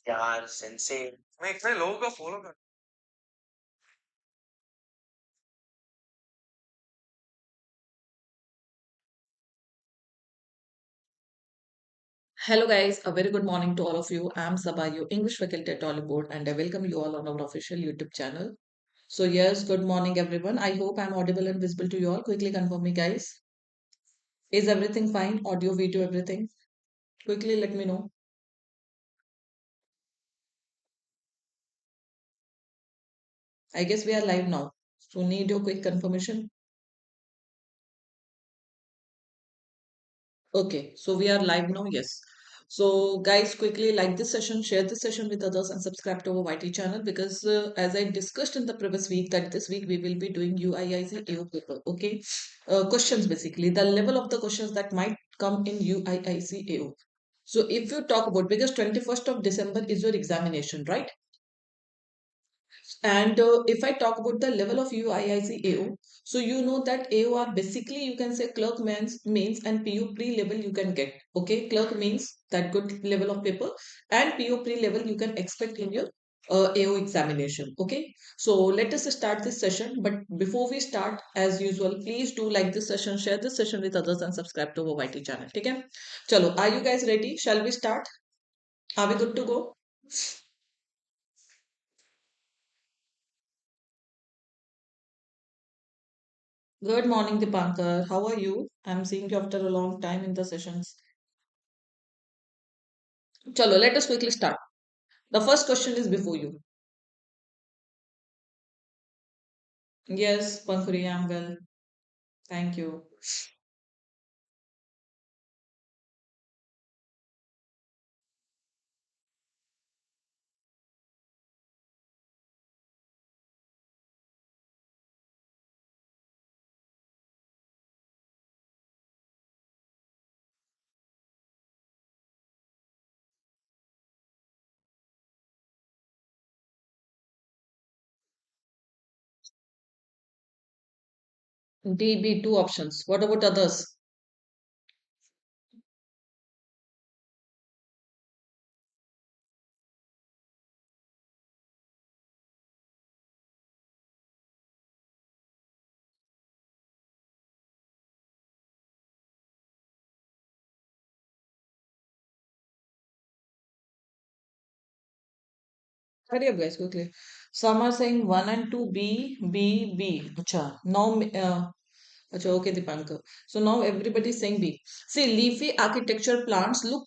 यार सेंसे मैं इतने लोगों को फॉलो कर। Hello guys, a very good morning to all of you. I'm Saba, your English faculty at Oliveboard, and I welcome you all on our official YouTube channel. So yes, good morning everyone. I hope I'm audible and visible to you all. Quickly confirm me guys. Is everything fine? Audio, video, everything? Quickly let me know. I guess we are live now. So need your quick confirmation. Okay, so we are live now, yes. So, guys, quickly like this session, share this session with others, and subscribe to our YT channel because, as I discussed in the previous week, that this week we will be doing UIIC AO paper. Okay, questions basically the level of the questions that might come in UIIC AO. So, if you talk about because 21st of December is your examination, right? And if I talk about the level of UIIC AO, so you know that AO are basically you can say clerk means and PO pre level you can get. Okay, clerk means that good level of paper, and PO pre level you can expect in your AO examination. Okay, so let us start this session. But before we start, as usual, please do like this session, share this session with others, and subscribe to our YT channel. Okay, chalo, are you guys ready? Shall we start? Are we good to go? Good morning, Dipankar. How are you? I'm seeing you after a long time in the sessions. Chalo, let us quickly start. The first question is before you. Yes, Pankuri, I'm well. Thank you. D, B, two options. What about others? Hurry up, guys, quickly. Some are saying 1 and 2, B, B, B. Acha. Now, Acha, okay, Dipankar. So now everybody is saying B. See, leafy architecture plants look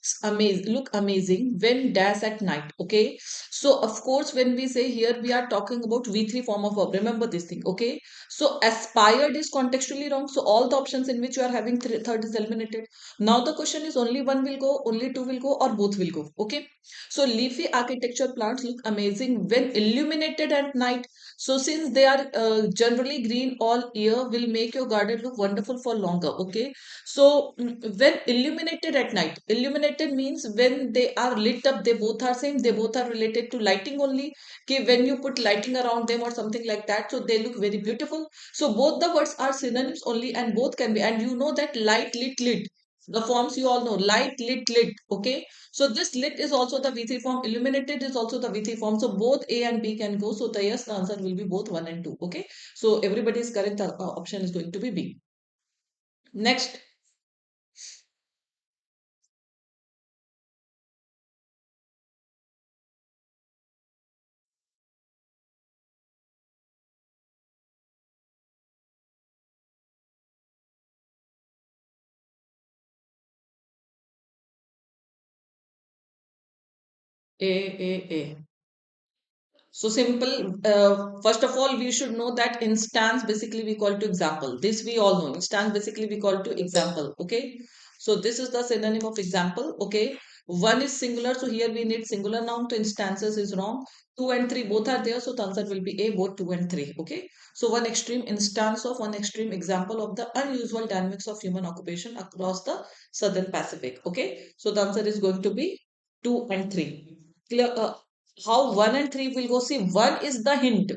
amazing when dash at night. Okay. So of course, when we say here, we are talking about V3 form of verb. Remember this thing. Okay. So aspired is contextually wrong. So all the options in which you are having third is eliminated. Now the question is only one will go, only two will go, or both will go. Okay. So leafy architecture plants look amazing when illuminated at night. So since they are generally green all year, will make your garden look wonderful for longer. Okay. So when illuminated at night, illuminated means when they are lit up. They both are same. They both are related to lighting only. Okay. When you put lighting around them or something like that, so they look very beautiful. So both the words are synonyms only, and both can be. And you know that light, lit, lit. The forms you all know light, lit, lit. Okay. So this lit is also the V3 form. Illuminated is also the V3 form. So both A and B can go. So the yes, the answer will be both 1 and 2. Okay. So everybody's correct option is going to be B. Next, A. So simple. First of all, we should know that instance basically we call to example. This we all know. Instance basically we call to example. Okay. So this is the synonym of example. Okay. One is singular. So here we need singular noun. To instances is wrong. Two and three both are there. So the answer will be A, both two and three. Okay. So one extreme instance of one extreme example of the unusual dynamics of human occupation across the southern Pacific. Okay. So the answer is going to be two and three. Clear? How 1 and 3 will go. See, 1 is the hint.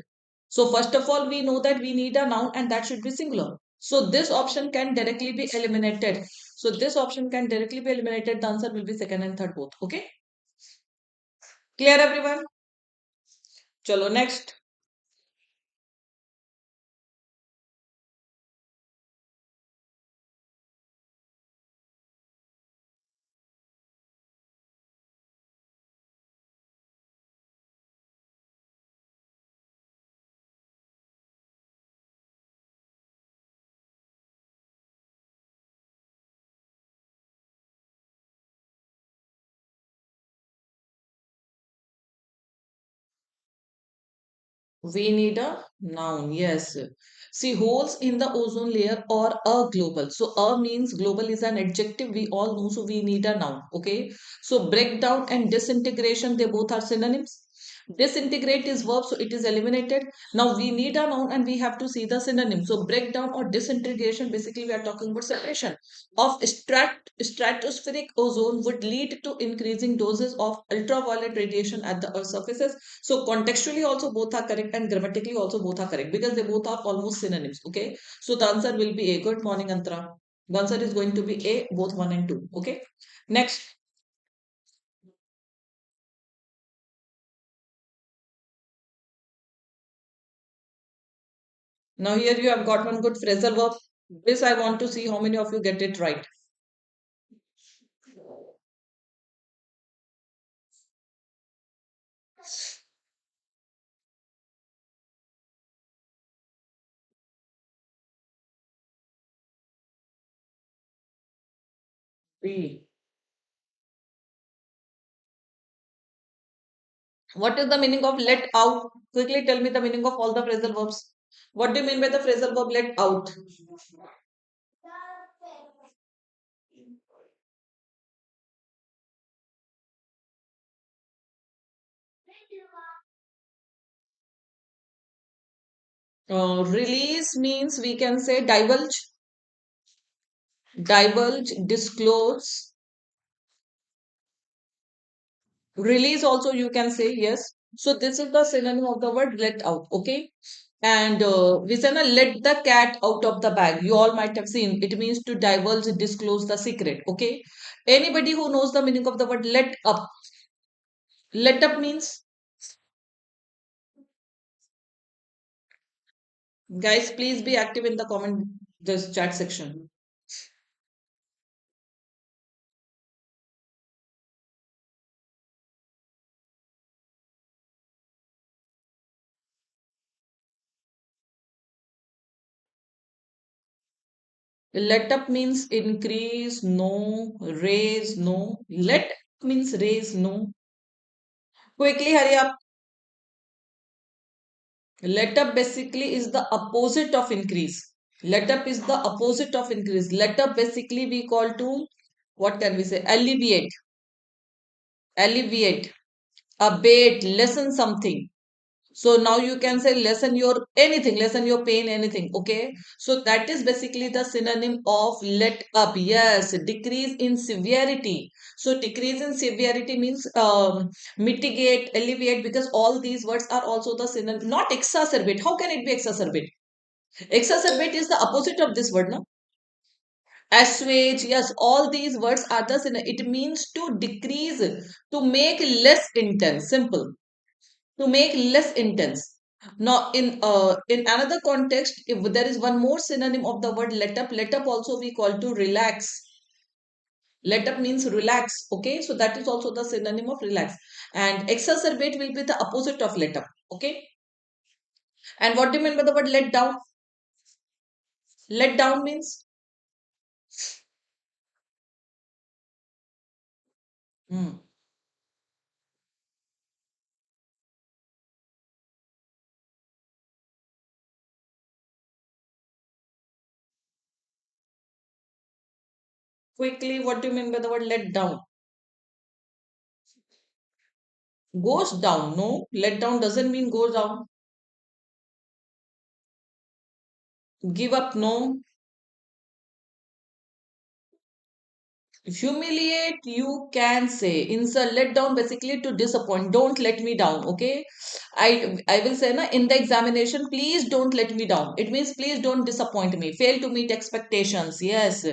So first of all, we know that we need a noun and that should be singular. So this option can directly be eliminated. So this option can directly be eliminated. The answer will be second and third both. Okay. Clear everyone? Chalo next. We need a noun, yes. See, holes in the ozone layer or a global. So, a means global is an adjective we all know, so we need a noun. Okay. So, breakdown and disintegration, they both are synonyms. Disintegrate is verb, so it is eliminated. Now, we need a noun and we have to see the synonym. So, breakdown or disintegration, basically, we are talking about separation of stratospheric ozone would lead to increasing doses of ultraviolet radiation at the Earth's surfaces. So contextually also both are correct and grammatically also both are correct because they both are almost synonyms. Okay. So the answer will be A. Good morning, Antara. The answer is going to be A, both 1 and 2. Okay. Next. Now here you have got one good phrasal verb. This I want to see how many of you get it right. B. What is the meaning of let out? Quickly tell me the meaning of all the phrasal verbs. What do you mean by the phrasal verb let out? Release means we can say divulge, disclose. Release also you can say, yes. So this is the synonym of the word let out, okay? And we say na, let the cat out of the bag. You all might have seen. It means to divulge, disclose the secret, okay? Anybody who knows the meaning of the word let up. Let up means, guys, please be active in the comment, this chat section. Let up means increase, no, raise, no. Let means raise, no. Quickly hurry up. Let up basically is the opposite of increase. Let up is the opposite of increase. Let up basically we call to, what can we say? Alleviate, alleviate, abate, lessen something. So now you can say lessen your anything, lessen your pain, anything. Okay. So that is basically the synonym of let up. Yes, decrease in severity. So decrease in severity means mitigate, alleviate, because all these words are also the synonym. Not exacerbate. How can it be exacerbate? Exacerbate is the opposite of this word, no? Assuage, yes, all these words are the synonym. It means to decrease, to make less intense. Simple. To make less intense. Now, in another context, if there is one more synonym of the word let up also we call to relax. Let up means relax. Okay, so that is also the synonym of relax. And exacerbate will be the opposite of let up. Okay, and what do you mean by the word let down? Let down means. Hmm. Quickly, what do you mean by the word let down? Goes down. No, let down doesn't mean go down. Give up. No. Humiliate, you can say. Insult, let down, basically to disappoint. Don't let me down. Okay. I will say na, in the examination, please don't let me down. It means please don't disappoint me. Fail to meet expectations. Yes.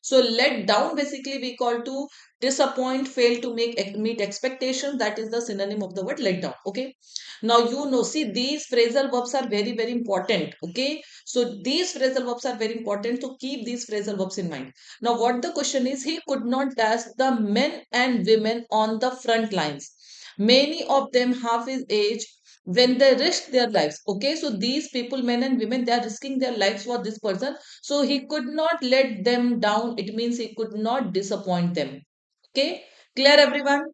So let down basically we call to disappoint, fail to meet expectations. That is the synonym of the word let down. Okay. Now you know, see these phrasal verbs are very important. Okay. So these phrasal verbs are very important. So keep these phrasal verbs in mind. Now what the question is, he could not dash the men and women on the front lines. Many of them half his age when they risk their lives. Okay, so these people, men and women, they are risking their lives for this person. So he could not let them down. It means he could not disappoint them. Okay, clear everyone?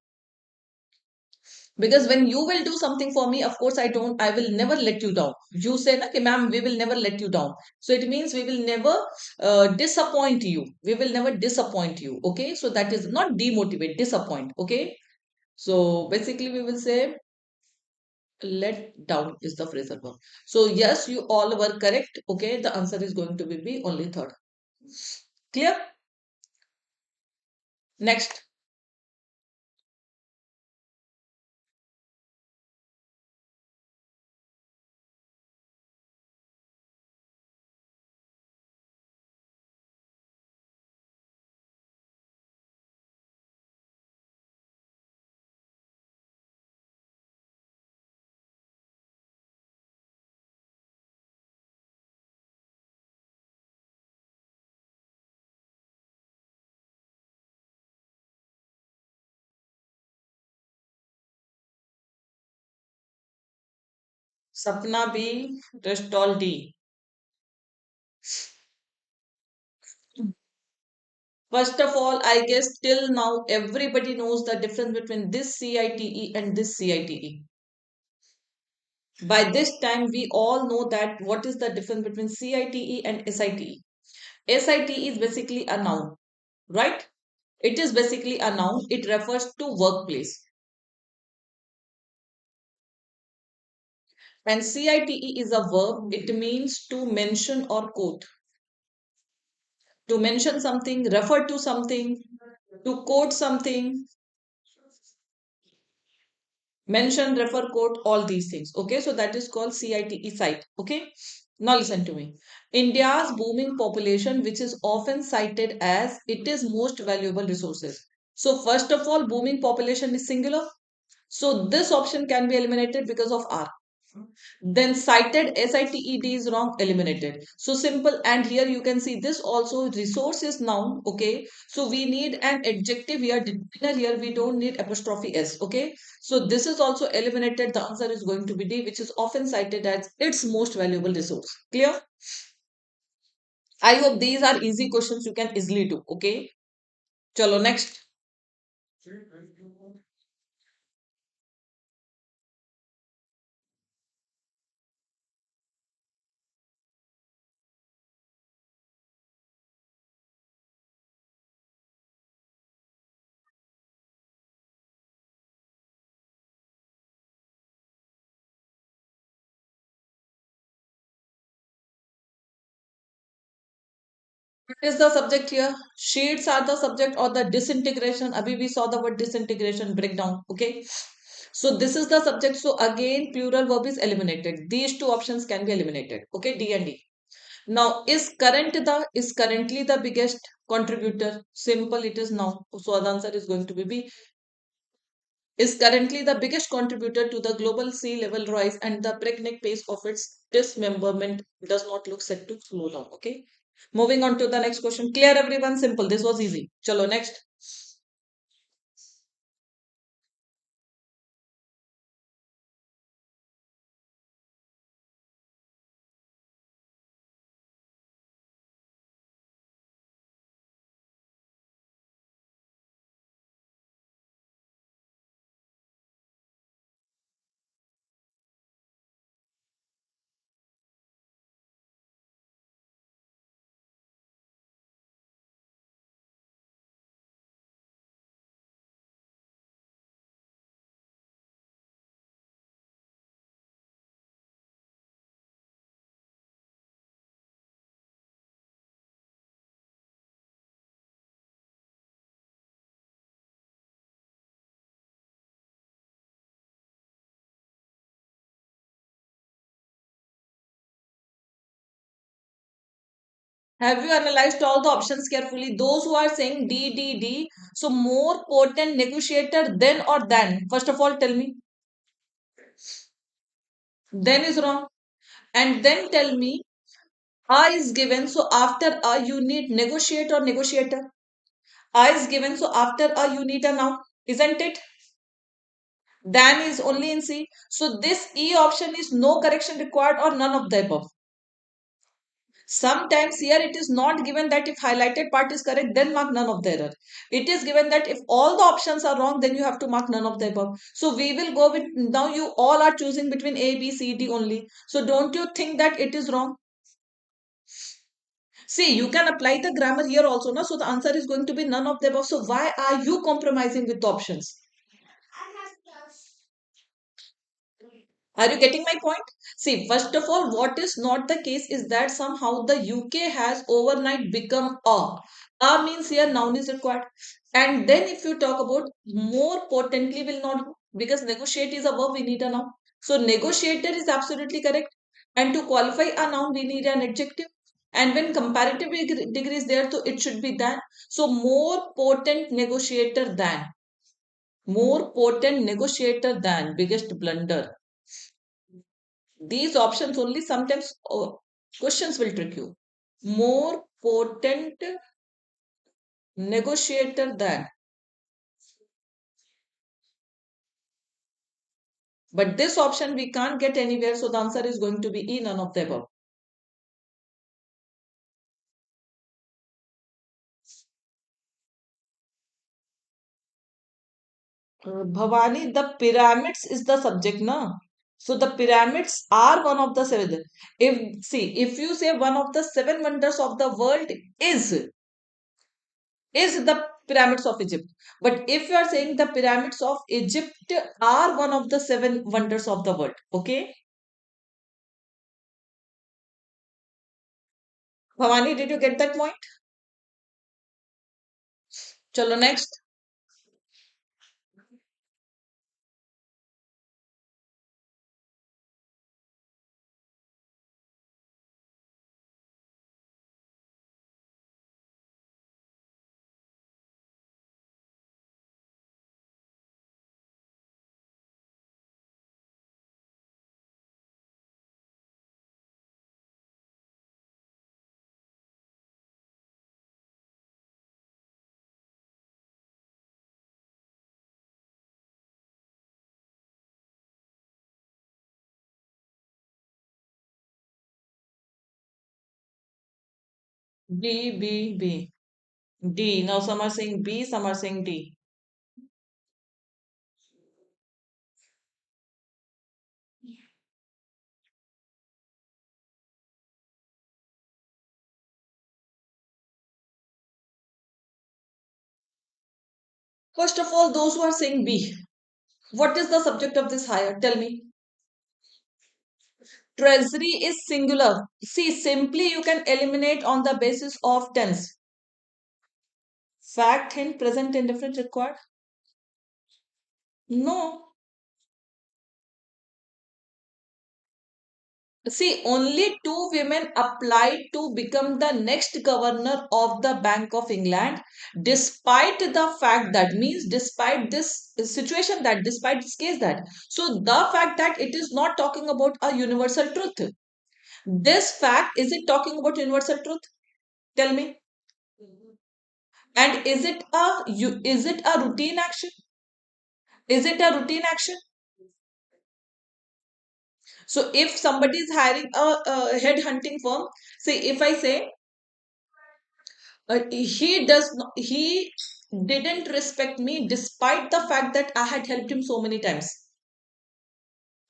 Because when you will do something for me, of course I will never let you down. You say na ki ma'am, we will never let you down. So it means we will never disappoint you. We will never disappoint you. Okay, so that is not demotivate, disappoint. Okay, so basically we will say let down is the phrasal verb. So yes, you all were correct. Okay, the answer is going to be B, only third. Clear? Next. Sapna B, rest all D. First of all, I guess till now everybody knows the difference between this CITE and this CITE. By this time, we all know that what is the difference between CITE and SITE. SITE is basically a noun, right? It is basically a noun. It refers to workplace. And CITE is a verb. It means to mention or quote. To mention something, refer to something, to quote something, mention, refer, quote, all these things. Okay, so that is called CITE site. Okay, now listen to me. India's booming population, which is often cited as it is most valuable resources. So first of all, booming population is singular. So this option can be eliminated because of R. Then cited SITED is wrong, eliminated. So simple. And here you can see this also resource is noun. Okay. So we need an adjective here. Determiner here we don't need apostrophe S. Okay. So this is also eliminated. The answer is going to be D, which is often cited as its most valuable resource. Clear? I hope these are easy questions you can easily do. Okay. Chalo next. What is the subject here? Sheets are the subject or the disintegration. Abhi we saw the word disintegration breakdown. Okay. So this is the subject. So again, plural verb is eliminated. These two options can be eliminated. Okay, D and D. Now, is currently the biggest contributor? Simple, it is now. So the answer is going to be B. Is currently the biggest contributor to the global sea level rise, and the breakneck pace of its dismemberment does not look set to slow down. Okay. Moving on to the next question. Clear everyone? Simple. This was easy. Chalo next. Have you analyzed all the options carefully? Those who are saying D, D, D, so more potent negotiator then or than? First of all, tell me. Then is wrong. And then tell me, A is given, so after A you need negotiate or negotiator. A is given, so after A you need a noun, isn't it? Than is only in C. So this E option is no correction required or none of the above. Sometimes here it is not given that if highlighted part is correct, then mark none of the error. It is given that if all the options are wrong, then you have to mark none of the above. So we will go with, now you all are choosing between A, B, C, D only. So don't you think that it is wrong? See, you can apply the grammar here also. No? So the answer is going to be none of the above. So why are you compromising with the options? Are you getting my point? See, first of all, what is not the case is that somehow the UK has overnight become a. A means here noun is required. And then if you talk about more potently will not go because negotiate is above, we need a noun. So negotiator is absolutely correct. And to qualify a noun, we need an adjective. And when comparative degree is there, so it should be than. So more potent negotiator than. More potent negotiator than. Biggest blunder. These options only sometimes questions will trick you. More potent negotiator than. But this option we can't get anywhere, so the answer is going to be E, none of the above. Bhavani, the pyramids is the subject, na? So the pyramids are one of the seven. If see, if you say one of the seven wonders of the world is the pyramids of Egypt. But if you are saying the pyramids of Egypt are one of the seven wonders of the world, okay? Bhavani, did you get that point? Chalo next. B, B, B. D. Now some are saying B, some are saying D. First of all, those who are saying B, what is the subject of this hire? Tell me. Treasury is singular. See, simply you can eliminate on the basis of tense. Fact, hint, present, indefinite required. No. See, only two women applied to become the next governor of the Bank of England, despite the fact that means despite this situation that despite this case that. So the fact that it is not talking about a universal truth. This fact, is it talking about universal truth? Tell me. And is it a routine action? Is it a routine action? So if somebody is hiring a head hunting firm, say if I say he didn't respect me despite the fact that I had helped him so many times.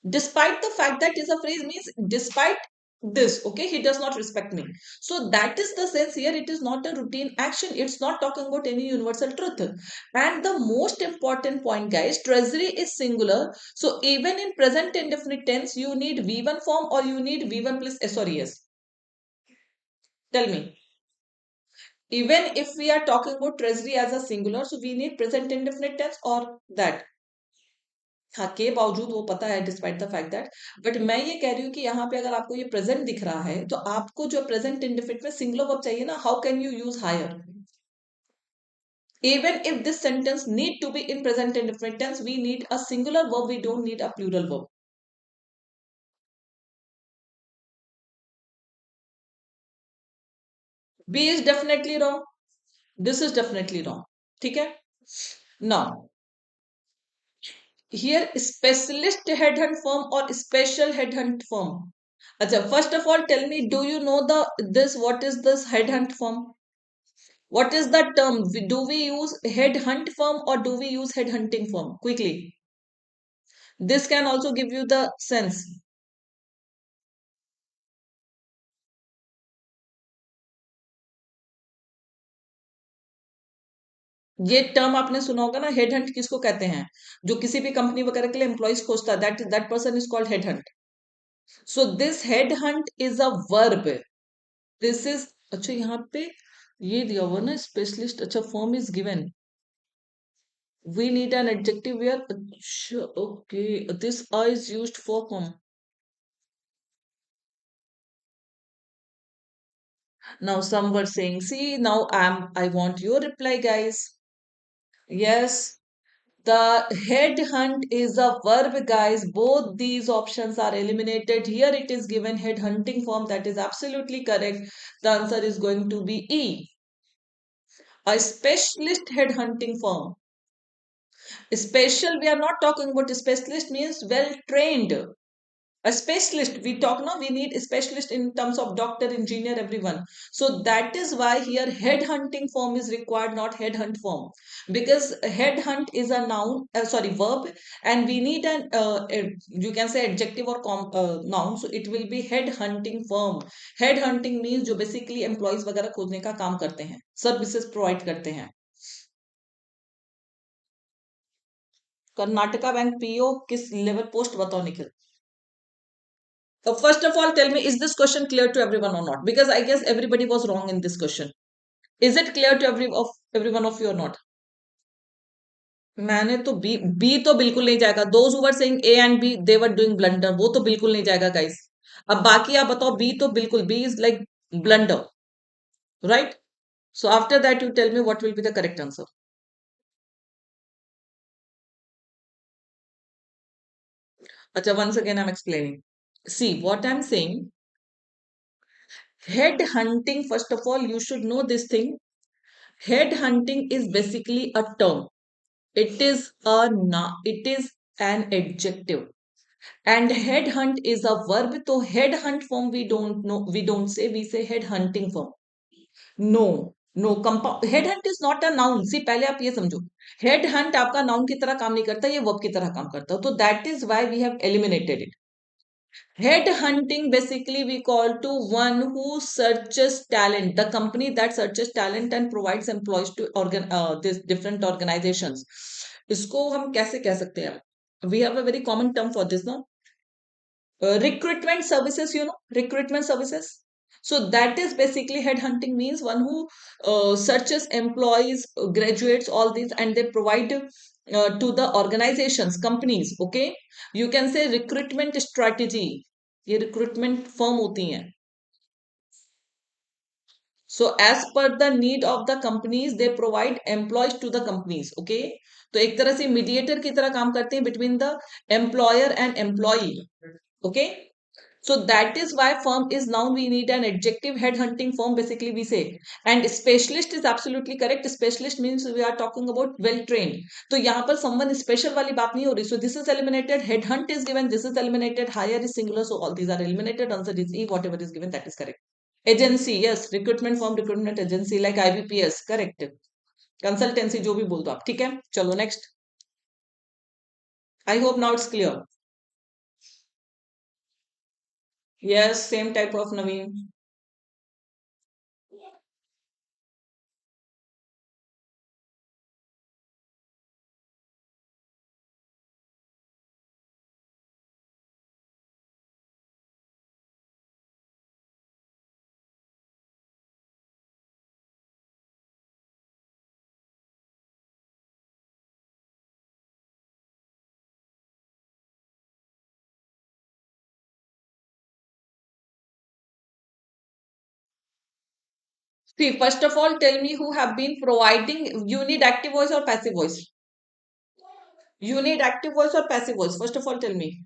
Despite the fact that is a phrase means despite this, okay, he does not respect me. So that is the sense here. It is not a routine action. It's not talking about any universal truth. And the most important point, guys, treasury is singular. So even in present indefinite tense, you need V1 form or you need V1 plus SORES. Tell me. Even if we are talking about treasury as a singular, so we need present indefinite tense or that. हाँ, के बावजूद वो पता है despite the fact that, but मैं ये कह रही हूँ कि यहाँ पे अगर आपको ये प्रेजेंट दिख रहा है तो आपको जो प्रेजेंट इंडेफिनिट में सिंगुलर वर्ब चाहिए ना, how can you use hire? Even if this sentence need to be in present indefinite tense, we need a singular verb, we don't need a plural verb. B is definitely wrong. This is definitely wrong. ठीक है? Now, here specialist headhunt firm or special headhunt firm. अच्छा, first of all, tell me, do you know what is this headhunt firm? What is the term? Do we use headhunt firm or do we use headhunting firm? Quickly. This can also give you the sense. ये term आपने सुना होगा ना, head Hunt किसको कहते हैं? जो किसी भी कंपनी वगैरह के लिए एम्प्लॉइज खोजता है, that person is called head hunt. So this head hunt is a verb. This is, अच्छा यहाँ पे ये दिया हुआ ना स्पेशलिस्ट, अच्छा form is given, we need an adjective where, अच्छा okay, this I is used for form. Now some were saying, see now I want your reply guys. Yes. The headhunt is a verb, guys. Both these options are eliminated. Here it is given headhunting form. That is absolutely correct. The answer is going to be E. A specialist headhunting firm. Special, we are not talking about specialist means well trained. A specialist, we talk now, we need a specialist in terms of doctor, engineer, everyone. So that is why here head hunting form is required, not head hunt form, because head hunt is a noun, sorry, verb, and we need an you can say adjective or noun, so it will be head hunting firm. Head hunting means जो basically employees वगैरह खोजने का काम करते हैं, services provide करते हैं. Karnataka bank PO किस लेवल पोस्ट बताओ Nikhil. So first of all, tell me, is this question clear to everyone or not? Because I guess everybody was wrong in this question. Is it clear to every one of you or not? मैंने तो B तो बिल्कुल नहीं जाएगा. Those who were saying A and B, they were doing blunder. वो तो बिल्कुल नहीं जाएगा guys. अब बाकी आप बताओ, B तो बिल्कुल, B is like blunder, right? So after that, you tell me what will be the correct answer. Acha, once again, I'm explaining. See, what I'm saying, head hunting, first of all, you should know this thing. Head hunting is basically a term. It is an adjective, and headhunt is a verb. So headhunt form we don't know, we don't say, we say head hunting form. No, no, compound headhunt is not a noun. See, पहले आप ये समझो, headhunt आपका noun की तरह काम नहीं करता, ये verb की तरह काम करता है. तो that is why we have eliminated it. Head hunting basically we call to one who searches talent, the company that searches talent and provides employees to this different organizations. इसको हम कैसे कह सकते हैं? We have a very common term for this, no? Recruitment services, recruitment services. So that is basically headhunting means one who searches employees, graduates, all these, and they provide to the organizations, companies. Okay, you can say recruitment strategy. ये recruitment firm होती हैं. So as per the need of the companies, they provide employees to the companies. Okay, तो एक तरह से mediator की तरह काम करते हैं between the employer and employee. Okay. So that is why firm is noun. We need an adjective. Head hunting firm basically we say. And specialist is absolutely correct. Specialist means we are talking about well trained. तो यहाँ पर someone special वाली बात नहीं हो रही. So this is eliminated. Head hunt is given. This is eliminated. Hire is singular. So all these are eliminated. Answer is E. Whatever is given, that is correct. Agency, yes. Recruitment firm, recruitment agency like IBPS. Correct. Consultancy जो भी बोल दो आप. ठीक है. चलो next. I hope now it's clear. Yes, same type of Naveen. See, first of all, tell me who have been providing. You need active voice or passive voice? You need active voice or passive voice? First of all, tell me.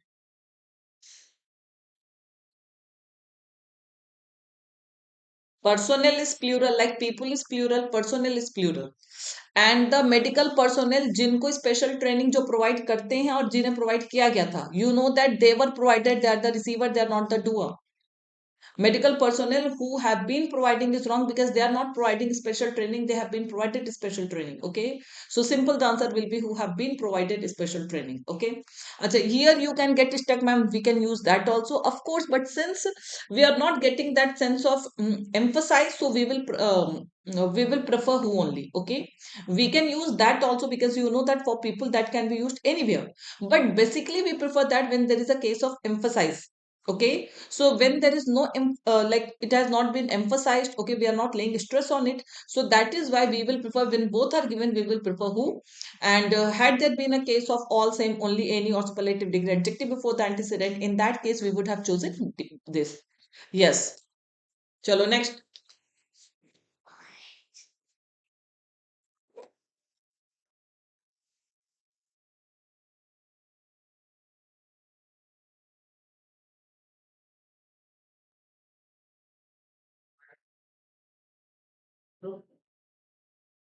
Personnel is plural, like people is plural, personnel is plural. And the medical personnel जिनको special training जो provide करते हैं और जिन्हें provide किया गया था, you know that they were provided, they are the receiver, they are not the doer. Medical personnel who have been providing is wrong because they are not providing special training, they have been provided special training. Okay, so simple, the answer will be who have been provided special training. Okay, Acha, here you can get stuck, ma'am, we can use that also, of course, but since we are not getting that sense of emphasize, so we will prefer who only. Okay, we can use that also because you know that for people that can be used anywhere, but basically we prefer that when there is a case of emphasize. Okay, so when there is no like it has not been emphasized, okay, we are not laying stress on it, so that is why we will prefer when both are given, we will prefer who. And had there been a case of all same, only any or superlative degree adjective before the antecedent, in that case we would have chosen this. Yes, chalo next.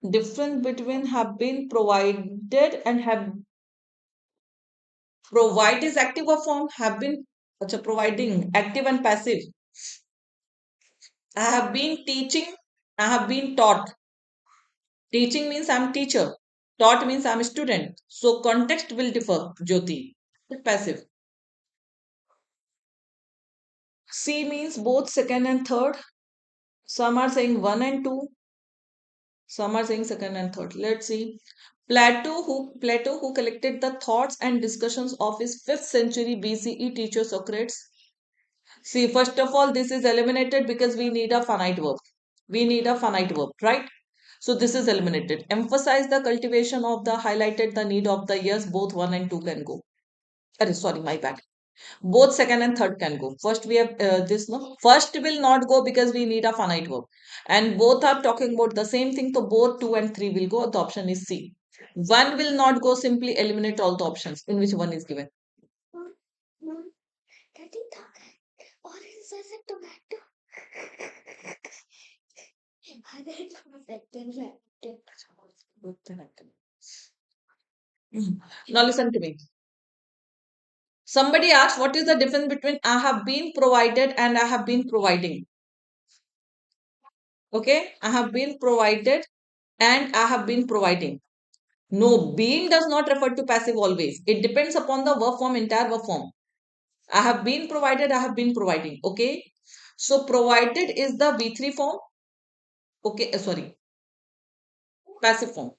Difference between have been provided and have. Provide is active or form, have been, providing active and passive. I have been teaching, I have been taught. Teaching means I'm teacher. Taught means I'm a student. So context will differ, Jyoti. Passive. C means both second and third. Some are saying one and two. Some are saying second and third. Let's see. Plato who collected the thoughts and discussions of his 5th century BCE teacher Socrates. See, first of all, this is eliminated because we need a finite verb. We need a finite verb, right? So this is eliminated. Emphasize the cultivation of the, highlighted the need of the, yes, both one and two can go. Sorry, my bad. Both second and third can go. First we have this, no. First will not go because we need a finite verb. And both are talking about the same thing. So both two and three will go. The option is C. One will not go. Simply eliminate all the options in which one is given. Now listen to me. Somebody asked, what is the difference between I have been provided and I have been providing? Okay, I have been provided and I have been providing. No, being does not refer to passive always. It depends upon the verb form, entire verb form. I have been provided, I have been providing. Okay, so provided is the V3 form. Okay, sorry, passive form.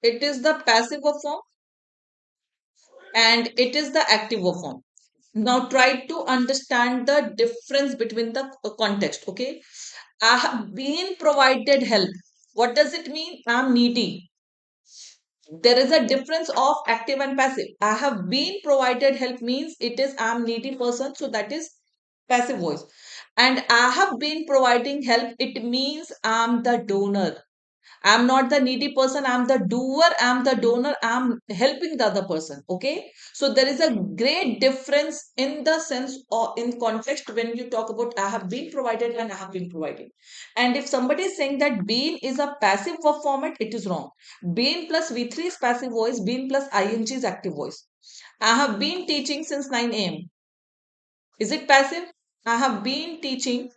It is the passive verb form and it is the active verb form. Now try to understand the difference between the context. Okay, I have been provided help. What does it mean? I'm needy. There is a difference of active and passive. I have been provided help means it is I'm needy person, so that is passive voice. And I have been providing help, it means I'm the donor. I'm not the needy person, I'm the doer, I'm the donor, I'm helping the other person. Okay. So there is a great difference in the sense or in context when you talk about I have been provided and I have been providing. And if somebody is saying that been is a passive verb format, it is wrong. Been plus V3 is passive voice, been plus ing is active voice. I have been teaching since 9 a.m. Is it passive? I have been teaching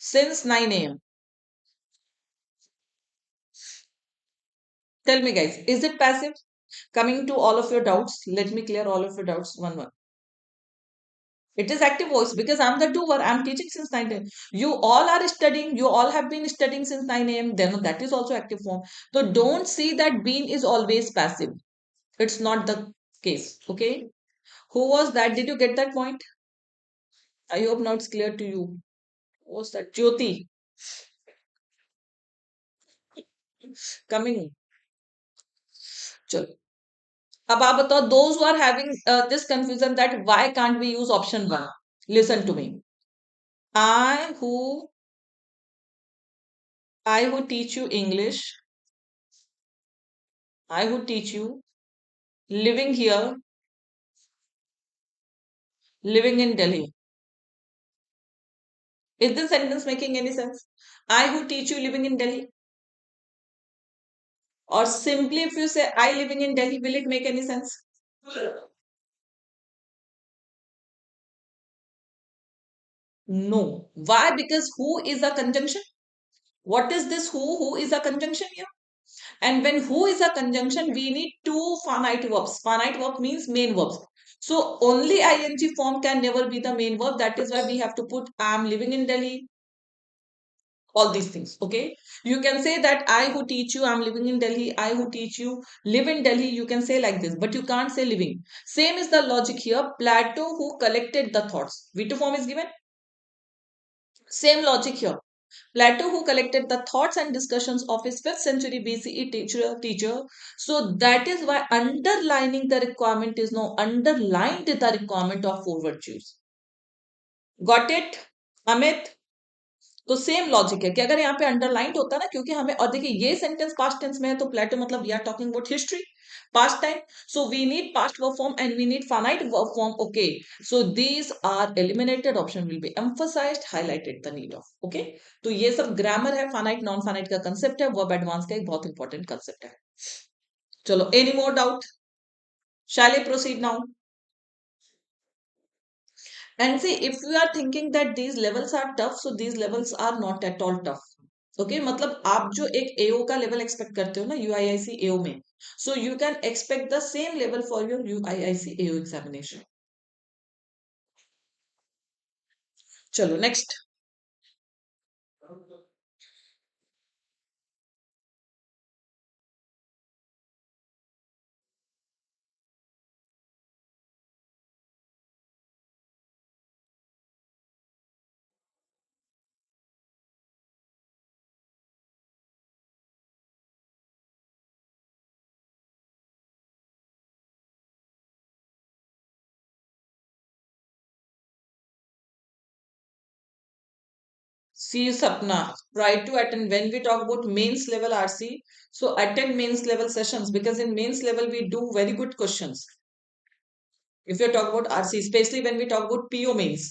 since 9 a.m. Tell me, guys, is it passive? Coming to all of your doubts, let me clear all of your doubts one one. It is active voice because I'm the doer. I'm teaching since 9 a.m. You all are studying. You all have been studying since 9 a.m. Then that is also active form. So don't see that being is always passive. It's not the case. Okay. Who was that? Did you get that point? I hope now it's clear to you. Who was that? Jyoti. Coming. Chalo. अब आप बताओ, those who are having this confusion that why can't we use option 1, listen to me. I who I who teach you English, I who teach you, living here, living in Delhi. Is this sentence making any sense? I who teach you living in Delhi. Or simply if you say I living in Delhi, will it make any sense? No. Why? Because who is a conjunction? What is this who? Who is a conjunction here? And when who is a conjunction, we need two finite verbs. Finite verb means main verbs. So only ing form can never be the main verb. That is why we have to put I am living in Delhi, all these things. Okay. You can say that I who teach you, I'm living in Delhi. I who teach you, live in Delhi. You can say like this, but you can't say living. Same is the logic here. Plato who collected the thoughts. V2 form is given. Same logic here. Plato, who collected the thoughts and discussions of his 5th century BCE teacher. So that is why underlining the requirement is now underlined the requirement of four virtues. Got it, Amit? तो same logic है कि अगर यहाँ पे underlined होता ना, क्योंकि हमें, और देखिए ये सेंटेंस पास्ट टेंस में है, तो प्लेटो मतलब we are talking about history, past time, so we need past verb form and we need finite verb form. Okay, so these are eliminated, option will be emphasized, highlighted the need of. Okay, तो ये सब grammar है, finite non finite का concept है, verb advance का एक बहुत important concept है. चलो, any more doubt? Shall I proceed now? And see, if you are thinking that these levels are tough, so these levels are not at all tough. Okay मतलब आप जो एक एओ का लेवल एक्सपेक्ट करते हो ना यूआईआईसी एओ में, so you can expect the same level for your UIIC AO examination. चलो next. See Sapna, try to attend when we talk about mains level RC. So attend mains level sessions because in mains level we do very good questions. If you talk about RC, especially when we talk about PO mains.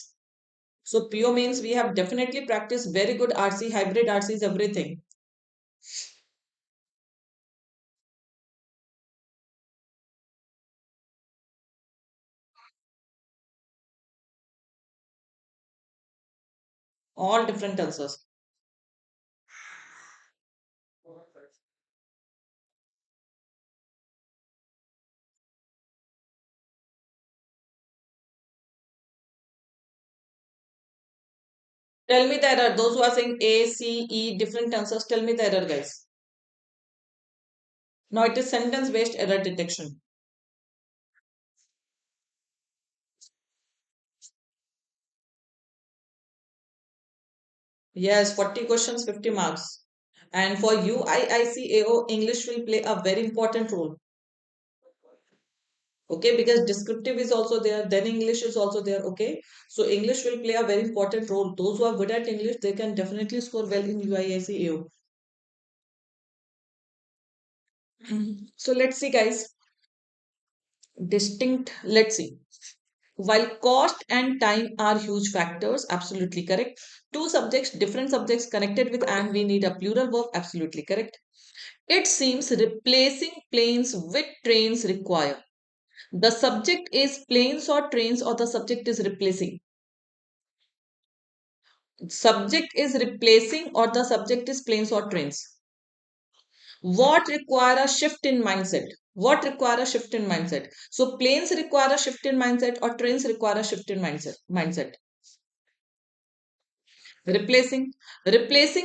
So PO mains we have definitely practiced very good RC, hybrid RCs, everything. All different answers. Tell me the error. Those who are saying A, C, E, different answers, tell me the error, guys. Now it is sentence-based error detection. Yes, 40 questions, 50 marks. And for UIICAO, English will play a very important role. Okay, because descriptive is also there, then English is also there. Okay, so English will play a very important role. Those who are good at English, they can definitely score well in UIICAO. So let's see, guys. Distinct, let's see. While cost and time are huge factors, absolutely correct. Two subjects, different subjects connected with and we need a plural verb, absolutely correct. It seems replacing planes with trains require. The subject is planes or trains or the subject is replacing. Subject is replacing or the subject is planes or trains. What require a shift in mindset? What require a shift in mindset? So planes require a shift in mindset or trains require a shift in mindset. Replacing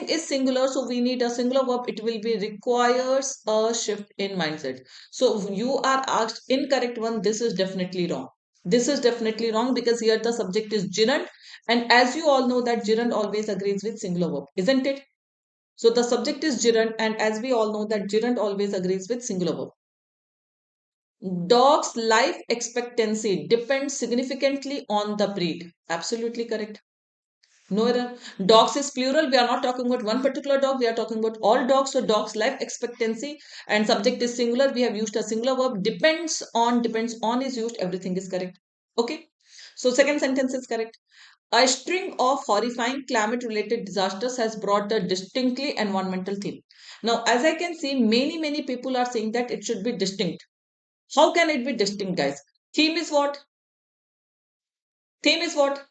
is singular, so we need a singular verb. It will be requires a shift in mindset. So you are asked incorrect one. This is definitely wrong. This is definitely wrong because here the subject is gerund, and as you all know that gerund always agrees with singular verb, isn't it? So the subject is gerund, and as we all know that gerund always agrees with singular verb. Dog's life expectancy depends significantly on the breed. Absolutely correct. No error. Dogs is plural. We are not talking about one particular dog. We are talking about all dogs. So dog's life expectancy and subject is singular. We have used a singular verb. Depends on is used. Everything is correct. Okay. So second sentence is correct. A string of horrifying climate related disasters has brought a distinctly environmental theme. Now, as I can see, many people are saying that it should be distinct. How can it be distinct, guys? Theme is what? Theme is what?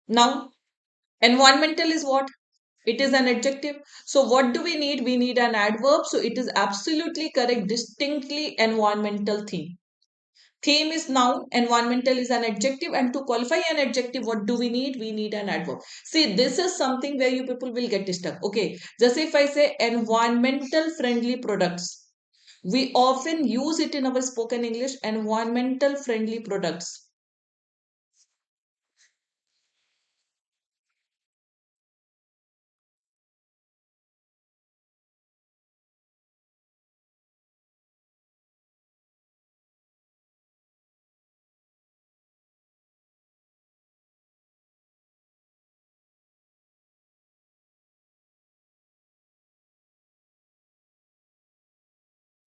Now, environmental is what? It is an adjective. So what do we need? We need an adverb. So it is absolutely correct. Distinctly environmental theme. Theme is noun, environmental is an adjective, and to qualify an adjective, what do we need? We need an adverb. See, this is something where you people will get stuck. Okay, just if I say environmental friendly products, we often use it in our spoken English, environmental friendly products.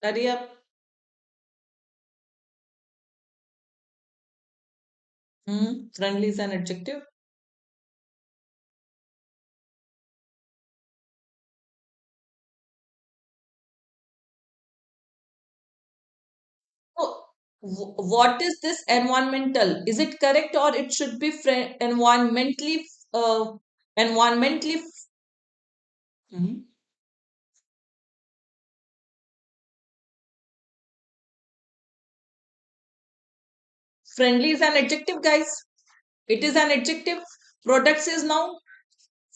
Hurry up. Friendly is an adjective. So, what is this environmental? Is it correct or it should be uh, environmentally Mhm. Friendly is an adjective, guys. It is an adjective. Products is noun.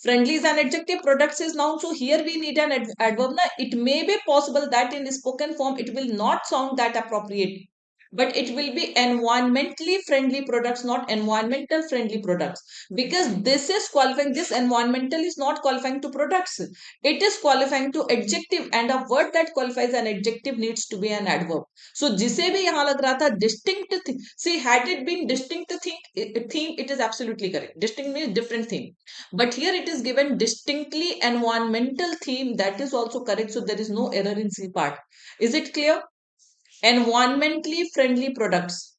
Friendly is an adjective. Products is noun. So here we need an adverb. Now, it may be possible that in spoken form it will not sound that appropriate. But it will be environmentally friendly products, not environmental friendly products. Because this is qualifying, this environmental is not qualifying to products. It is qualifying to adjective, and a word that qualifies an adjective needs to be an adverb. So जिसे भी यहाँ लग रहा था distinct thing. See, had it been distinct theme, it is absolutely correct. Distinct means different theme. But here it is given distinctly environmental theme. That is also correct. So there is no error in C part. Is it clear? Environmentally friendly products.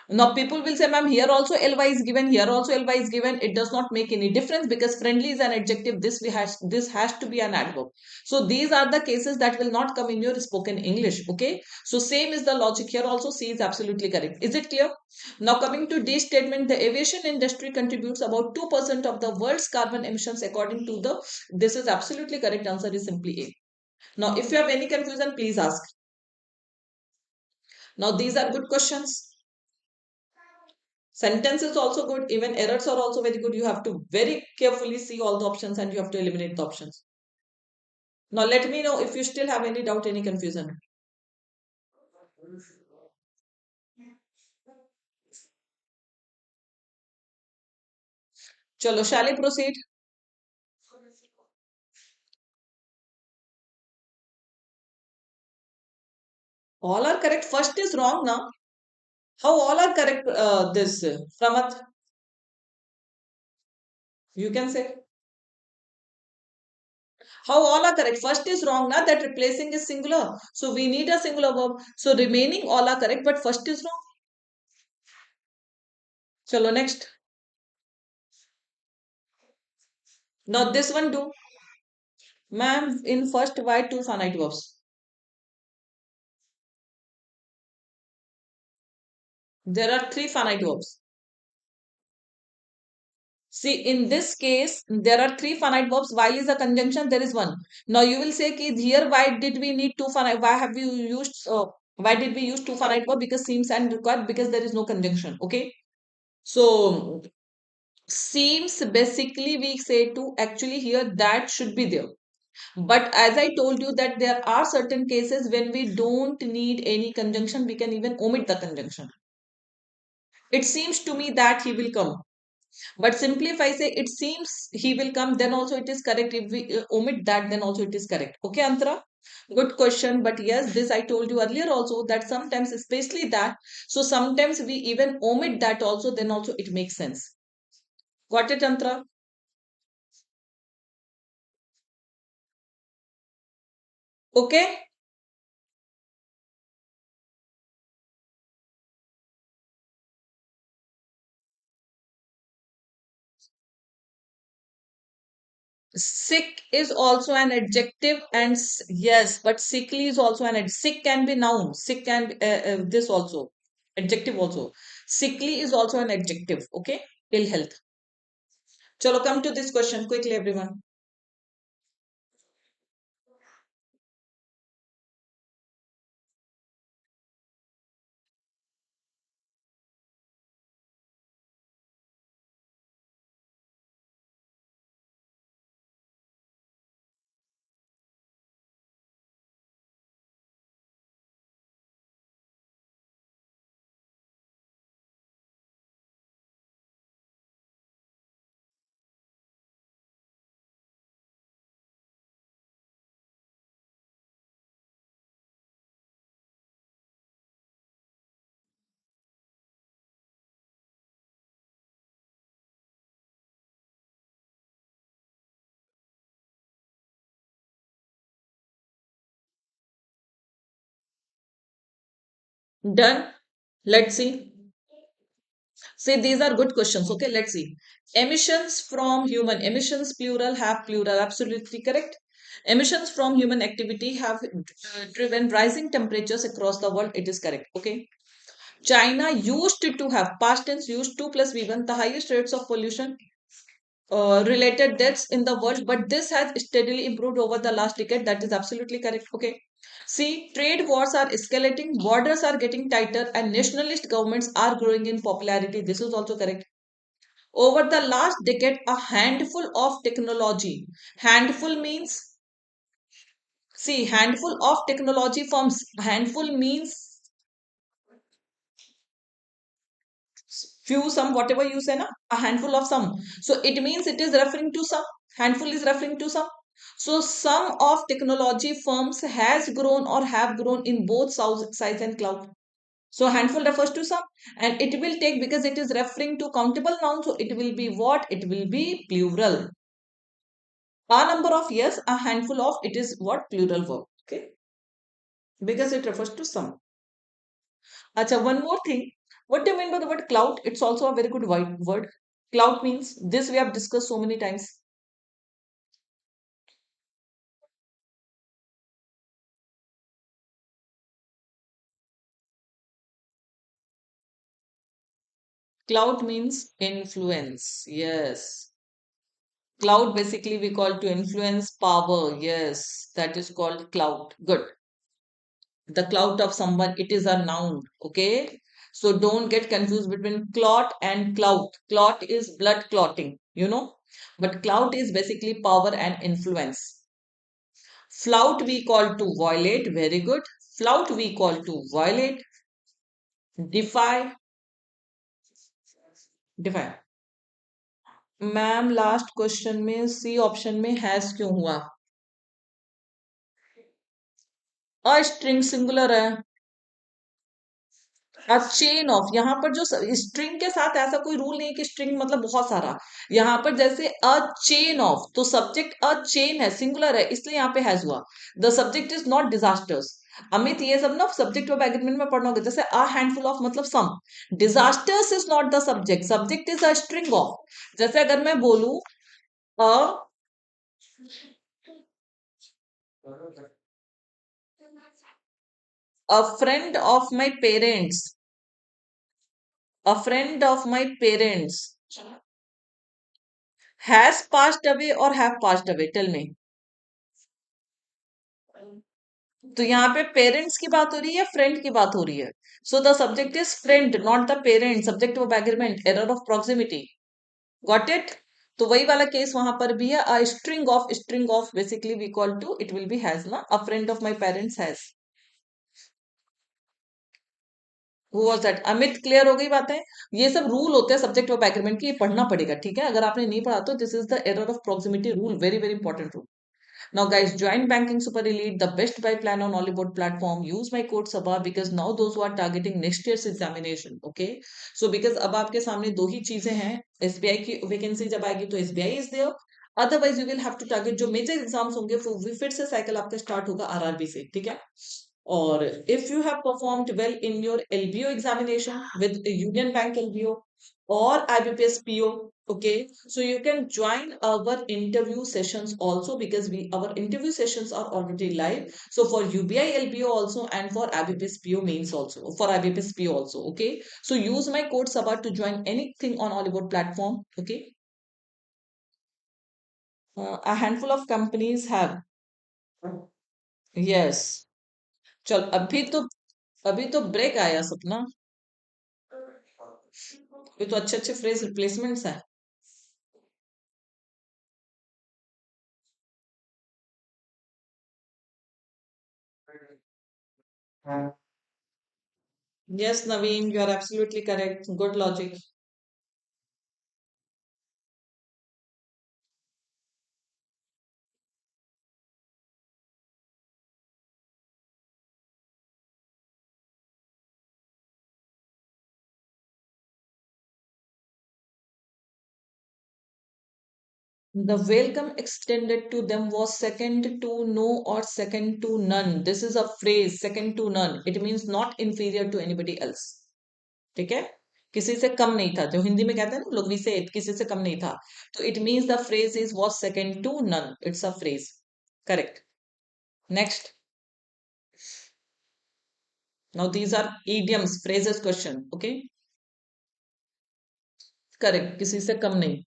Now people will say, ma'am, here also ly is given, here also ly is given. It does not make any difference because friendly is an adjective. This has to be an adverb. So these are the cases that will not come in your spoken English. Okay. So same is the logic here. Also C is absolutely correct. Is it clear? Now coming to D statement, the aviation industry contributes about 2% of the world's carbon emissions according to the. This is absolutely correct. Answer is simply A. Now if you have any confusion, please ask. Now these are good questions. Sentence is also good. Even errors are also very good. You have to very carefully see all the options and you have to eliminate the options. Now let me know if you still have any doubt, any confusion. Chalo, shall I proceed? All are correct. First is wrong now. How all are correct? This Pramath, you can say. How all are correct? First is wrong now. That replacing is singular. So we need a singular verb. So remaining all are correct, but first is wrong. Chalo, next. Now this one do. Ma'am, in first why two finite verbs? There are three finite verbs. See, in this case, there are three finite verbs. While is a conjunction, there is one. Now you will say, ki, here, why did we need two finite? Why have we used? Why did we use two finite verb? Because seems and required. Because there is no conjunction. Okay. So seems basically we say to actually here that should be there. But as I told you that there are certain cases when we don't need any conjunction, we can even omit the conjunction. It seems to me that he will come. But simply if I say it seems he will come, then also it is correct. If we omit that, then also it is correct. Okay, Antara? Good question. But yes, this I told you earlier also, that sometimes, especially that, so sometimes we even omit that also, then also it makes sense. Got it, Antara? Okay. Sick is also an adjective, and yes, but sickly is also an sick can be noun. Sick can be this also adjective also. Sickly is also an adjective. Okay, ill health. Chalo, come to this question quickly, everyone. Done. Let's see. See, these are good questions. Okay, let's see. Emissions from human, emissions plural, have plural, absolutely correct. Emissions from human activity have driven rising temperatures across the world. It is correct. Okay. China used to have, past tense used to plus V1, the highest rates of pollution related deaths in the world, but this has steadily improved over the last decade. That is absolutely correct. Okay. See, trade wars are escalating, borders are getting tighter, and nationalist governments are growing in popularity. This is also correct. Over the last decade, a handful of technology. Handful means, see, handful of technology firms. Handful means few, some, whatever you say, na, a handful of some. So it means it is referring to some. Handful is referring to some. So some of technology firms has grown or have grown in both size and cloud. So handful refers to some, and it will take, because it is referring to countable noun. So it will be what? It will be plural. A number of, yes, a handful of, it is what? Plural verb. Okay, because it refers to some. Acha, one more thing. What do you mean by the word cloud? It's also a very good word. Cloud means this we have discussed so many times. Cloud means influence. Yes. Cloud basically we call to influence power. Yes. That is called cloud. Good. The clout of someone, it is a noun. Okay. So don't get confused between clot and clout. Clot is blood clotting, but clout is basically power and influence. Flout we call to violate. Very good. Flout we call to violate. Defy. Defy. Ma'am last question में C option में has क्यों हुआ? A string singular है. A chain of, यहाँ पर जो string के साथ ऐसा कोई रूल नहीं है कि स्ट्रिंग मतलब बहुत सारा. यहाँ पर जैसे अ चेन ऑफ, तो सब्जेक्ट अ चेन है, सिंगुलर है, इसलिए यहाँ पे हैज हुआ. The subject is not disasters. Amit, ये सब ना सब्जेक्ट वर्ब एग्रीमेंट में पढ़ना होगा. जैसे अ हैंडफुल ऑफ मतलब some. Disasters is not the subject, subject is a string of. जैसे अगर मैं बोलूं अ friend of my parents, a friend of my parents has passed away or have passed away. Tell me. तो यहाँ पे parents की बात हो रही है, फ्रेंड की बात हो रही है. So the subject is friend, not the parent. Subject of agreement, error of proximity. Got it? तो वही वाला केस वहां पर भी है. A string of basically we call to, it will be has ना. A friend of my parents has. Who was that? Amit, clear हो गई बातें? ये सब रूल होते हैं सब्जेक्ट ऑफ एग्रीमेंट की, ये पढ़ना पड़ेगा, ठीक है? अगर आपने नहीं पढ़ा तो this is the error of proximity rule, very very important rule. Now, guys, join Banking Super Elite, the best buy plan on Oliveboard platform. Use my code Saba because now those who are targeting next year's examination, okay? So because अब आपके सामने दो ही चीजें हैं, SBI की vacancy जब आएगी तो SBI is there. Otherwise you will have to target जो मेजर एग्जाम्स होंगे, फिर से साइकिल आपका स्टार्ट होगा आरआरबी से, ठीक है? और if you have performed well in your LBO examination with Union Bank LBO or IBPS PO, okay, so you can join our interview sessions also because our interview sessions are already live. So for UBI LBO also and for IBPS PO mains also, for IBPS PO also, okay. So use my code Saba to join anything on Oliveboard platform, okay. A handful of companies have, yes. चल अभी तो break आया सपना. ये तो अच्छे अच्छे phrase replacements हैं. Yes, Naveen, you are absolutely correct. Good logic. The welcome extended to them was second to no or second to none. This is a phrase, second to none. It means not inferior to anybody else. ठीक है? किसी से कम नहीं था. जो हिंदी में कहते हैं ना लोग, we say it, किसी से कम नहीं था. तो it means the phrase is was second to none. It's a phrase. Correct. Next. Now these are idioms, phrases question. Okay? Correct. किसी से कम नहीं.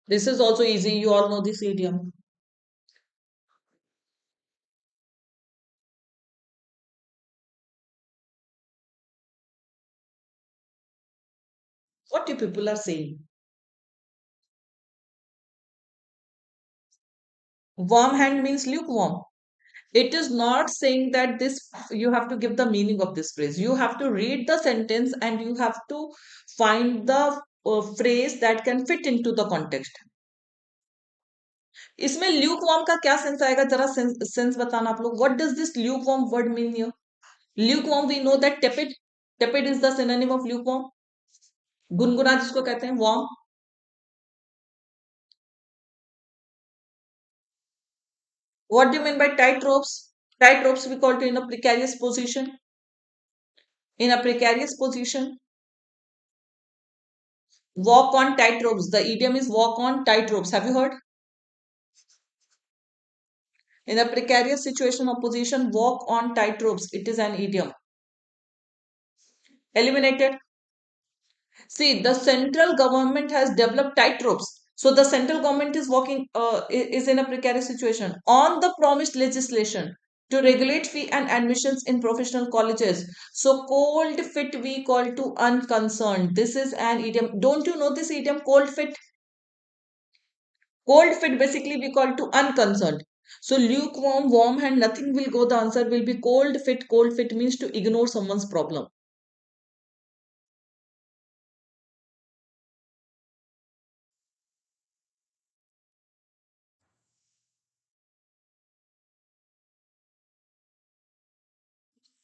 This is also easy. You all know this idiom. What you people are saying? Warm hand means lukewarm. It is not saying that this, you have to give the meaning of this phrase. You have to read the sentence and you have to find the phrase that can fit into the context. इसमें lukewarm का क्या sense आएगा? जरा sense बताना आप लोग. What does this lukewarm word mean here? Lukewarm, we know that tepid. Tepid is the synonym of lukewarm. गुनगुना जिसको कहते हैं warm. What do you mean by tight ropes? Tight ropes we call to in a precarious position. In a precarious position. Walk on tight ropes. The idiom is walk on tight ropes. Have you heard? In a precarious situation or position, walk on tight ropes. It is an idiom. Eliminated. See, the central government has developed tight ropes. So the central government is walking, is in a precarious situation on the promised legislation to regulate fee and admissions in professional colleges. So cold fit we call to unconcerned. This is an idiom. Don't you know this idiom, cold fit? Cold fit basically we call to unconcerned. So lukewarm, warm hand, nothing will go. The answer will be cold fit. Cold fit means to ignore someone's problem.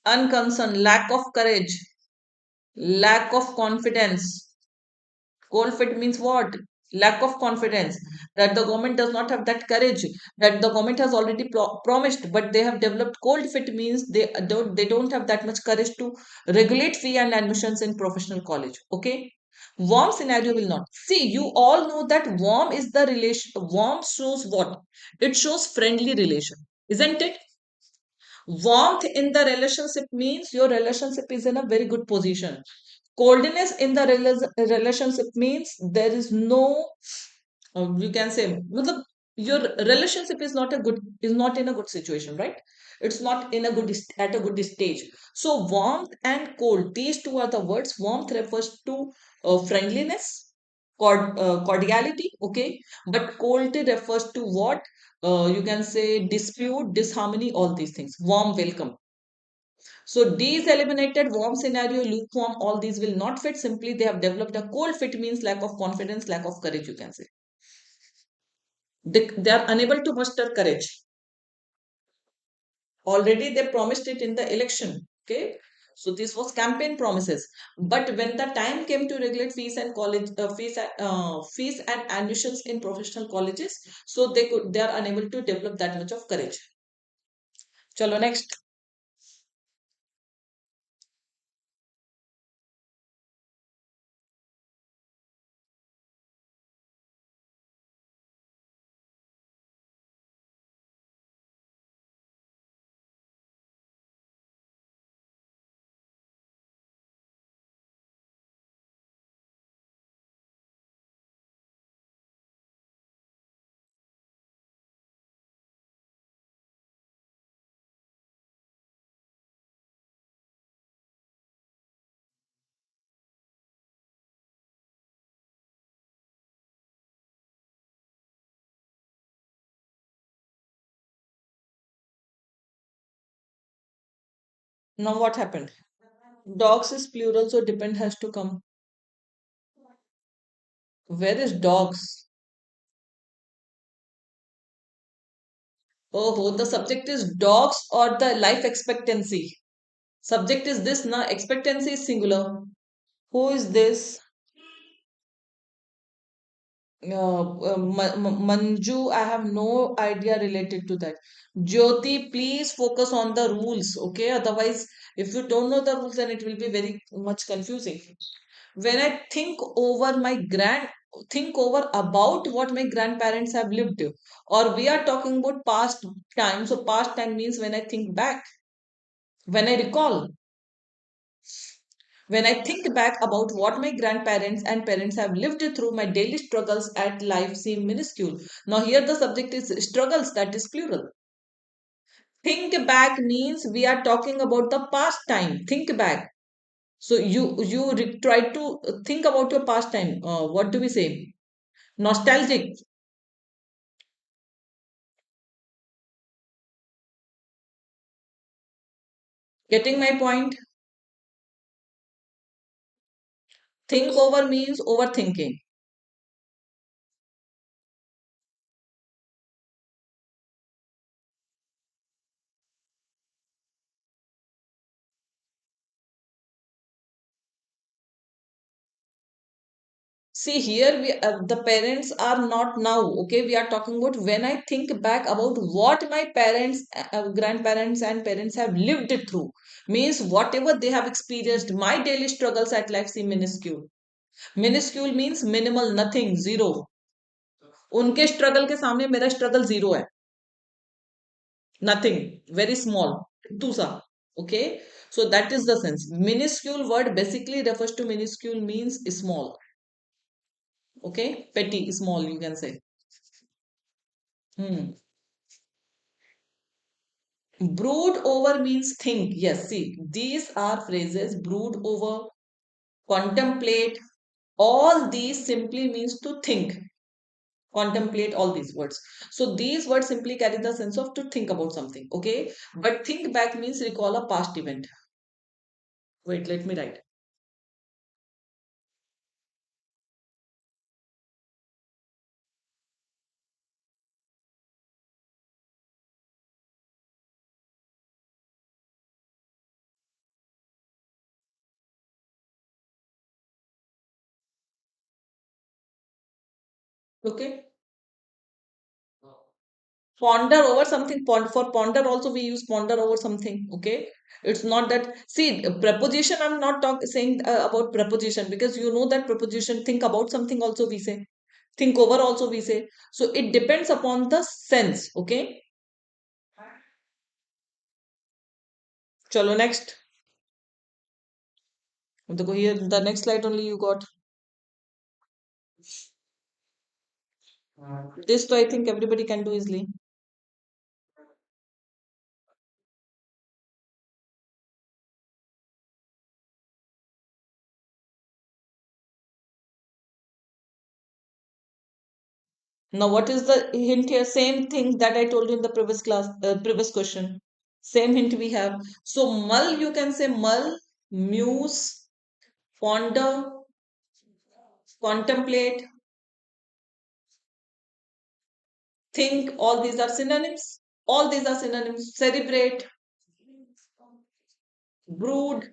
Unconcerned, lack of courage, lack of confidence. Cold fit means what? Lack of confidence. That the government does not have that courage. That the government has already promised, but they have developed. Cold fit means they don't have that much courage to regulate fee and admissions in professional college. Okay. Warm scenario will not. See, you all know that warm is the relation. Warm shows what? It shows friendly relation, isn't it? Warmth in the relationship means your relationship is in a very good position. Coldness in the relationship means there is no, you can say, matlab, your relationship is not a good, is not in a good situation, right? It's not in a good at a good stage. So warmth and cold, these two are the words. Warmth refers to friendliness, cordiality, okay, but cold refers to what? you can say dispute, disharmony, all these things. Warm welcome. So these eliminated warm scenario, lukewarm, all these will not fit. Simply they have developed a cold fit means lack of confidence, lack of courage, you can say. They are unable to muster courage. Already they promised it in the election. Okay. So this was campaign promises. But when the time came to regulate fees and fees and admissions in professional colleges, so they are unable to develop that much of courage. Chalo next. Now what happened? Dogs is plural, so depend has to come. Where is dogs? Oh, the subject is dogs or the life expectancy. Subject is this, na expectancy is singular. Who is this? Manju, I have no idea related to that. Jyoti, please focus on the rules, okay? Otherwise, if you don't know the rules, then it will be very much confusing. When I think over about what my grandparents have lived, or we are talking about past time. So past time means when I think back, when I recall. When I think back about what my grandparents and parents have lived through, my daily struggles at life seem minuscule. Now, here the subject is struggles, that is plural. Think back means we are talking about the past time. Think back. So try to think about your past time. What do we say? Nostalgic. Getting my point? Think over means overthinking. See here, the parents are not now. Okay, we are talking about when I think back about what my parents, grandparents, and parents have lived through. Means whatever they have experienced, my daily struggles at life seem minuscule. Minuscule means minimal, nothing, zero. उनके struggle के सामने मेरा struggle zero है. Nothing, very small, इत्तू सा. Okay, so that is the sense. Minuscule word basically refers to minuscule means small. Okay, petty, small, you can say. Hmm. Brood over means think. Yes, see, these are phrases brood over, contemplate. All these simply means to think. Contemplate, all these words. So these words simply carry the sense of to think about something. Okay, but think back means recall a past event. Wait, let me write. Okay, ponder over something. For ponder also we use ponder over something. Okay, it's not that. See, preposition. I'm not saying about preposition because you know that preposition think about something also we say. Think over also we say. So it depends upon the sense. Okay. Chalo next. देखो here the next slide only you got. This तो I think everybody can do easily. Now, what is the hint here? Same thing that I told you in the previous class, previous question. Same hint we have. So, mull, you can say mull, muse, ponder, contemplate, think. All these are synonyms. All these are synonyms. Cerebrate, brood.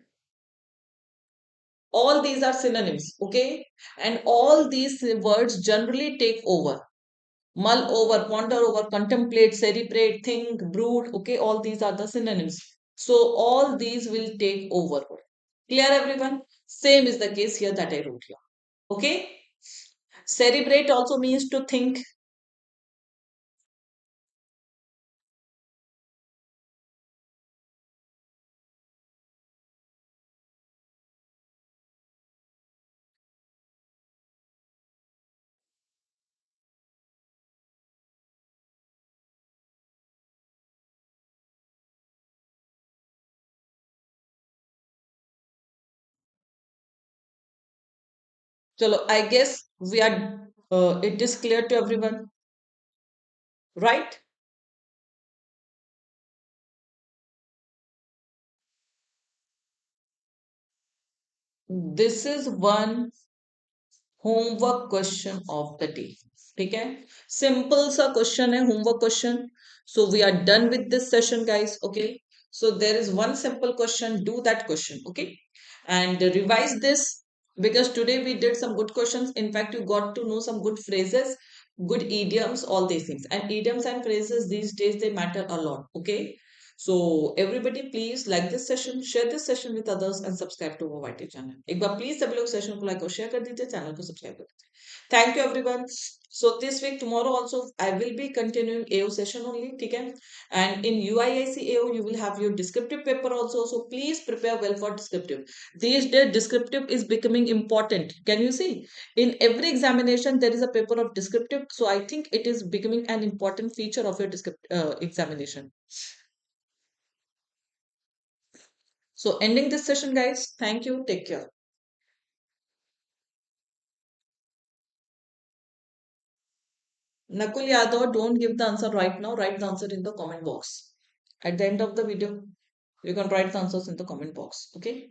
All these are synonyms. Okay. And all these words generally take over. Mull over, ponder over, contemplate, cerebrate, think, brood. Okay, all these are the synonyms. So all these will take over. Clear, everyone? Same is the case here that I wrote here. Okay. Cerebrate also means to think. Chalo, I guess we are. It is clear to everyone, right? This is one homework question of the day. ठीक है, simple सा question है, homework question. So we are done with this session guys. Okay, so there is one simple question, do that question. Okay, and revise this, because today we did some good questions. In fact, you got to know some good phrases, good idioms, all these things. And idioms and phrases these days, they matter a lot. Okay, so everybody please like this session, share this session with others, and subscribe to our YT channel. एक बार please सभी लोग session को like और share कर दीजिए, channel को subscribe कर दीजिए. Thank you everyone. So this week, tomorrow also I will be continuing AO session only. ठीक है, and in UIIC AO you will have your descriptive paper also. So please prepare well for descriptive. These days descriptive is becoming important. Can you see? In every examination there is a paper of descriptive. So I think it is becoming an important feature of your examination. So ending this session, guys. Thank you. Take care. Nakul Yadav, don't give the answer right now. Write the answer in the comment box. At the end of the video, you can write the answers in the comment box. Okay.